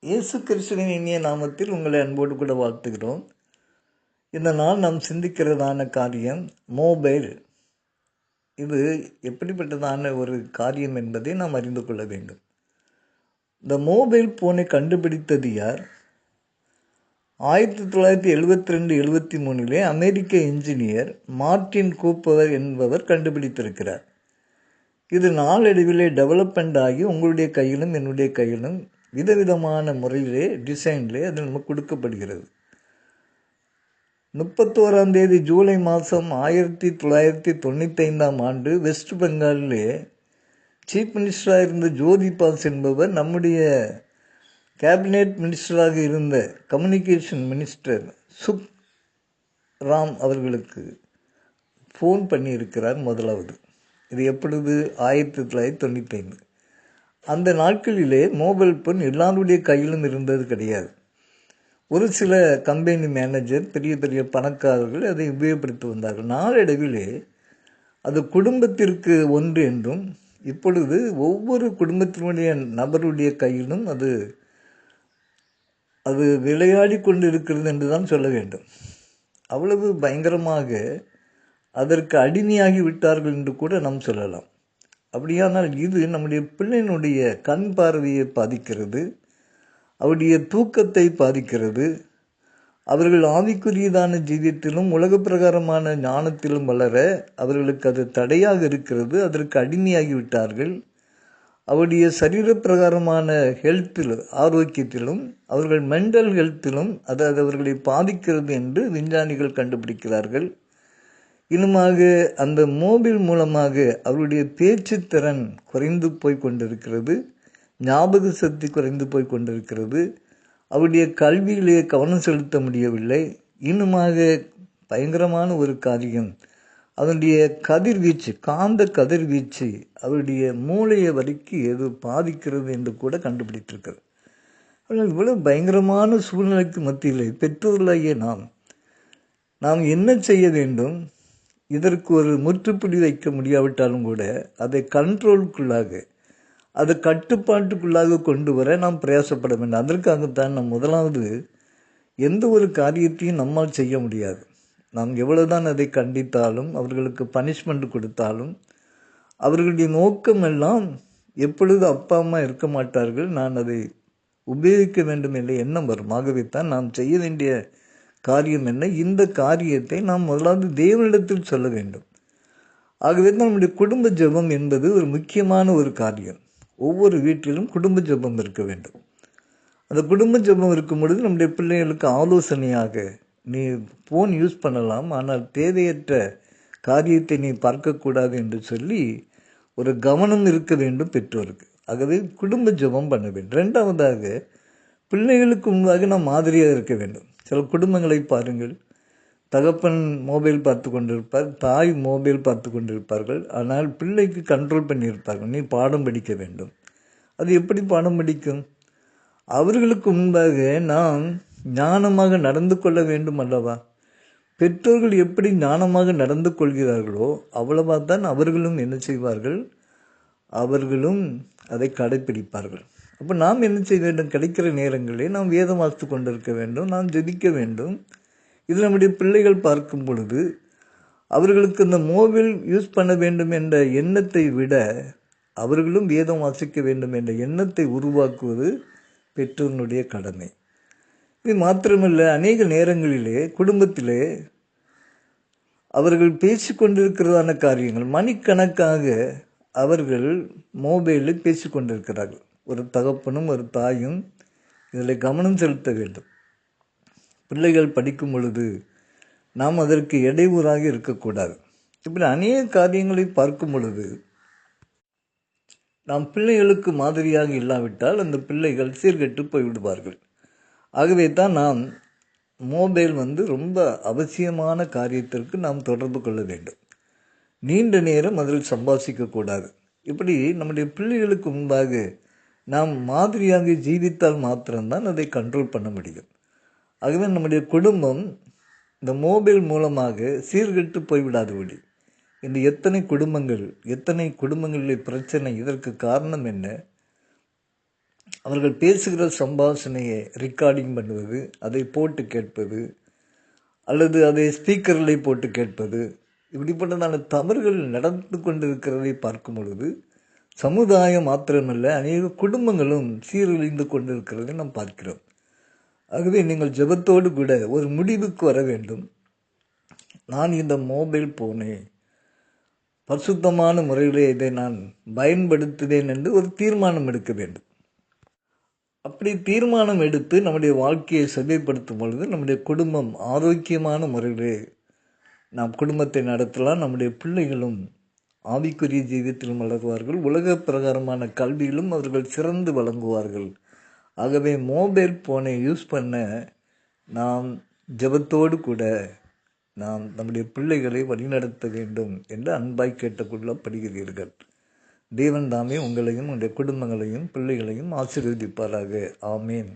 இயேசு கிறிஸ்துவின் இனிய நாமத்தில் உங்களை அன்போடு கூட வாழ்த்துகிறோம். இந்த நாள் நாம் சிந்திக்கிறதான காரியம் மொபைல். இது எப்படிப்பட்டதான ஒரு காரியம் என்பதை நாம் அறிந்து கொள்ள வேண்டும். இந்த மொபைல் போனை கண்டுபிடித்தது யார்? 1972-73 அமெரிக்க இன்ஜினியர் மார்டின் கூப்பர் என்பவர் கண்டுபிடித்திருக்கிறார். இது நாளடைவிலே டெவலப்மெண்ட் ஆகி உங்களுடைய கையிலும் என்னுடைய கையிலும் விதவிதமான முறையிலே டிசைன்லே அது நமக்கு கொடுக்கப்படுகிறது. 31 ஜூலை மாதம் 1995 வெஸ்ட் பெங்காலிலே சீஃப் மினிஸ்டராக இருந்த ஜோதி பாஸ் என்பவர் நம்முடைய கேபினெட் மினிஸ்டராக இருந்த கம்யூனிகேஷன் மினிஸ்டர் சுக் ராம் அவர்களுக்கு ஃபோன் பண்ணியிருக்கிறார். முதலாவது இது எப்பொழுது? 1995. அந்த நாட்களிலே மொபைல் ஃபோன் எல்லாருடைய கையிலும் இருந்தது கிடையாது. ஒரு சில கம்பெனி மேனேஜர், பெரிய பெரிய பணக்காரர்கள் அதை உபயோகப்படுத்தி வந்தார்கள். நாளடைவிலே அது குடும்பத்திற்கு ஒன்று என்றும், இப்பொழுது ஒவ்வொரு குடும்பத்தினுடைய நபருடைய கையிலும் அது விளையாடி கொண்டு இருக்கிறது என்று தான் சொல்ல வேண்டும். அவ்வளவு பயங்கரமாக அதற்கு அடிமையாகி விட்டார்கள் என்று கூட நாம் சொல்லலாம். அப்படியானால் இது நம்முடைய பிள்ளையினுடைய கண் பார்வையை பாதிக்கிறது, அவருடைய தூக்கத்தை பாதிக்கிறது. அவர்கள் ஆவிக்குரியதான ஜீவியத்திலும் உலக பிரகாரமான ஞானத்திலும் வளர அவர்களுக்கு அது தடையாக இருக்கிறது. அதற்கு அடிமையாகி விட்டார்கள். அவருடைய சரீர பிரகாரமான ஹெல்த்தில், ஆரோக்கியத்திலும் அவர்கள் மென்டல் ஹெல்த்திலும் அது அவர்களை பாதிக்கிறது என்று விஞ்ஞானிகள் கண்டுபிடிக்கிறார்கள். இன்னுமாக அந்த மொபைல் மூலமாக அவருடைய பேச்சு திறன் குறைந்து போய் கொண்டிருக்கிறது, ஞாபக சக்தி குறைந்து போய் கொண்டிருக்கிறது, அவருடைய கல்வியிலே கவனம் செலுத்த முடியவில்லை. இன்னுமாக பயங்கரமான ஒரு காரியம், அதனுடைய கதிர்வீச்சு, காந்த கதிர்வீச்சு அவருடைய மூளையை வரைக்கும் எது பாதிக்கிறது என்று கூட கண்டுபிடித்திருக்கிறது. இவ்வளவு பயங்கரமான சூழ்நிலைக்கு மத்தியிலே பெற்றோர்களாகிய நாம் என்ன செய்ய வேண்டும்? இதற்கு ஒரு முற்றுப்புள்ளி வைக்க முடியாவிட்டாலும் கூட அதை கண்ட்ரோலுக்குள்ளாக, அதை கட்டுப்பாட்டுக்குள்ளாக கொண்டு வர நாம் பிரயாசப்பட வேண்டும். அதற்காகத்தான் நாம் முதலாவது எந்த ஒரு காரியத்தையும் நம்மால் செய்ய முடியாது. நாம் எவ்வளவுதான் அதை கண்டித்தாலும், அவர்களுக்கு பனிஷ்மெண்ட் கொடுத்தாலும், அவர்களுடைய நோக்கம் எல்லாம் எப்பொழுது அப்பா அம்மா இருக்க மாட்டார்கள், நான் அதை உபயோகிக்க வேண்டும் என்ற எண்ணம் வரும். ஆகவே தான் நாம் செய்ய வேண்டிய காரியம் என்ன? இந்த காரியத்தை நாம் முதலாவது தேவனிடத்தில் சொல்ல வேண்டும். ஆகவே தான் நம்முடைய குடும்ப ஜெபம் என்பது ஒரு முக்கியமான ஒரு காரியம். ஒவ்வொரு வீட்டிலும் குடும்ப ஜெபம் இருக்க வேண்டும். அந்த குடும்ப ஜெபம் இருக்கும் பொழுது நம்முடைய பிள்ளைகளுக்கு ஆலோசனையாக, நீ ஃபோன் யூஸ் பண்ணலாம், ஆனால் தேவையற்ற காரியத்தை நீ பார்க்கக்கூடாது என்று சொல்லி ஒரு கவனம் இருக்க வேண்டும் பெற்றோருக்கு. ஆகவே குடும்ப ஜெபம் பண்ண வேண்டும். ரெண்டாவதாக, பிள்ளைகளுக்கு முன்பாக நாம் மாதிரியாக இருக்க வேண்டும். சில குடும்பங்களை பாருங்கள், தகப்பன் மொபைல் பார்த்து கொண்டிருப்பார், தாய் மொபைல் பார்த்து கொண்டிருப்பார்கள், ஆனால் பிள்ளைக்கு கண்ட்ரோல் பண்ணியிருப்பார்கள், நீ பாடம் படிக்க வேண்டும். அது எப்படி பாடம் படிக்கும்? அவர்களுக்கு முன்பாக நாம் ஞானமாக நடந்து கொள்ள வேண்டும் அல்லவா? பெற்றோர்கள் எப்படி ஞானமாக நடந்து கொள்கிறார்களோ அவ்வளவா தான் அவர்களும் என்ன செய்வார்கள்? அவர்களும் அதை கடைப்பிடிப்பார்கள். அப்போ நாம் என்ன செய்ய வேண்டும்? கிடைக்கிற நேரங்களில் நாம் வேதம் வாசித்து கொண்டிருக்க வேண்டும், நாம் ஜெபிக்க வேண்டும். இது நம்முடைய பிள்ளைகள் பார்க்கும் பொழுது அவர்களுக்கு இந்த மொபைல் யூஸ் பண்ண வேண்டும் என்ற எண்ணத்தை விட அவர்களும் வேதம் வாசிக்க வேண்டும் என்ற எண்ணத்தை உருவாக்குவது பெற்றோர்களுடைய கடமை. இது மாத்திரமல்ல, அநேக நேரங்களிலே குடும்பத்திலே அவர்கள் பேசிக்கொண்டிருக்கிறதான காரியங்கள், மணிக்கணக்காக அவர்கள் மொபைலில் பேசிக்கொண்டிருக்கிறார்கள். ஒரு தகப்பனும் ஒரு தாயும் இதில் கவனம் செலுத்த வேண்டும். பிள்ளைகள் படிக்கும் பொழுது நாம் அதற்கு இடையூறாக இருக்கக்கூடாது. இப்படி அநேக காரியங்களை பார்க்கும் பொழுது நாம் பிள்ளைகளுக்கு மாதிரியாக இல்லாவிட்டால் அந்த பிள்ளைகள் சீர்கெட்டு போய்விடுவார்கள். ஆகவே தான் நாம் மொபைல் ரொம்ப அவசியமான காரியத்திற்கு நாம் தொடர்பு கொள்ள வேண்டும். நீண்ட நேரம் அதில் சம்பாஷிக்கக்கூடாது. இப்படி நம்முடைய பிள்ளைகளுக்கு முன்பாக நாம் மாதிரியாக ஜீவித்தால் மாத்திரம்தான் அதை கண்ட்ரோல் பண்ண முடியும். ஆகவே நம்முடைய குடும்பம் இந்த மொபைல் மூலமாக சீர்கெட்டு போய்விடாதபடி, இந்த எத்தனை குடும்பங்களில் பிரச்சனை, இதற்கு காரணம் என்ன? அவர்கள் பேசுகிற சம்பாஷணையை ரெக்கார்டிங் பண்ணுவது, அதை போட்டு கேட்பது, அல்லது அதை ஸ்பீக்கரில் போட்டு கேட்பது, இப்படிப்பட்டதான தவறுகள் நடந்து கொண்டிருக்கிறதை பார்க்கும் பொழுது சமுதாயம் மாத்திரமல்ல, அநேக குடும்பங்களும் சீரழிந்து கொண்டிருக்கிறதை நாம் பார்க்கிறோம். ஆகவே நீங்கள் ஜெபத்தோடு கூட ஒரு முடிவுக்கு வர வேண்டும். நான் இந்த மொபைல் போனை பரிசுத்தமான முறையிலே இதை நான் பயன்படுத்துவேன் என்று ஒரு தீர்மானம் எடுக்க வேண்டும். அப்படி தீர்மானம் எடுத்து நம்முடைய வாழ்க்கையை செவ்வாய்ப்படுத்தும் பொழுது நம்முடைய குடும்பம் ஆரோக்கியமான முறையிலே நாம் குடும்பத்தை நடத்தலாம். நம்முடைய பிள்ளைகளும் ஆவிக்குரிய ஜீவியத்திலும் வளருவார்கள். உலக பிரகாரமான கல்வியிலும் அவர்கள் சிறந்து வழங்குவார்கள். ஆகவே மொபைல் போனை யூஸ் பண்ண நாம் ஜெபத்தோடு கூட நாம் நம்முடைய பிள்ளைகளை வழிநடத்த வேண்டும் என்று அன்பாய் கேட்டுக்கொள்ளப்படுகிறீர்கள். தேவன் தாமே உங்களையும் உங்களுடைய குடும்பங்களையும் பிள்ளைகளையும் ஆசீர்வதிப்பாராக. ஆமேன்.